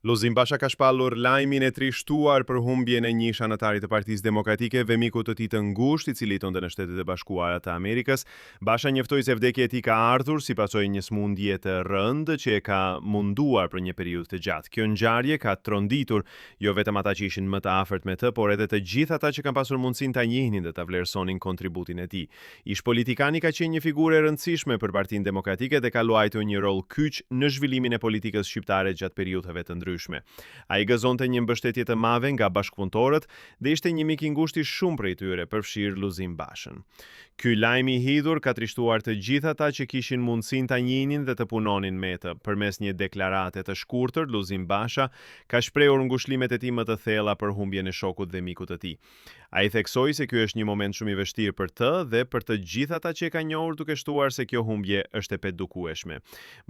Lozim Basha ka shpallur lajmin e trishtuar për humbjen e një anëtari të Partisë Demokratike dhe miku të tij të ngushtë, i cili jetonte në Shtetet e Bashkuara të Amerikës. Basha njoftoi se vdekja e tij ka ardhur si pasojë një smundje të rëndë që e ka munduar për një periudhë të gjatë. Kjo ngjarje ka tronditur jo vetëm ata që ishin më të afërt me të, por edhe të gjithë ata që kanë pasur mundësinë ta njihnin dhe ta vlerësonin kontributin e tij. Ish politikani ka qenë një figurë e rëndësishme për Partinë Demokratike dhe ka luajtur një rol kyç në zhvillimin e politikës shqiptare gjatë periudhave të ndryshme. Ai gëzonte një mbështetje të madhe nga bashkëpunëtorët dhe ishte një mik i ngushtë i shumë prej tyre, përfshirë Luzim Bashën. Ky lajm i hidhur ka trishtuar të gjithë ata që kishin mundësinë ta njihnin dhe të punonin me të. Përmes një deklarate të shkurtër, Luzim Basha ka shprehur ngushëllimet e tij më të thella për humbjen e shokut dhe mikut të tij. Ai theksoi se ky është një moment shumë i vështirë për të dhe për të gjithë ata që e kanë njohur, duke shtuar se kjo humbje është e pedukueshme.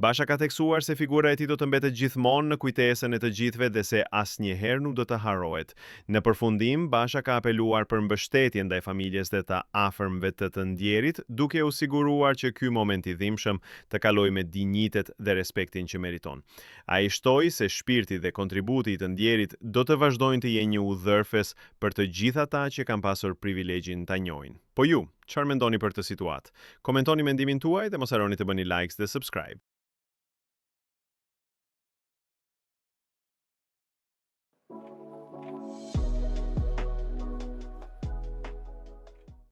Basha ka theksuar se figura e tij do të mbetet gjithmonë në kujtesën e të gjithëve dhe se asnjëherë nuk do të harrohet. Në përfundim, Basha ka apeluar për mbështetje ndaj familjes dhe të afërmëve të të ndjerit, duke u siguruar që ky moment i dhimbshëm të kalojë me dinjitet dhe respektin që meriton. Ai shtoi se shpirti dhe kontributi i të ndjerit do të vazhdojnë të jenë një udhërfes për të gjithë ata që kanë pasur privilegjin ta njohin. Po ju, çfarë mendoni për këtë situatë? Komentoni mendimin tuaj dhe mos harroni të bëni likes dhe subscribe.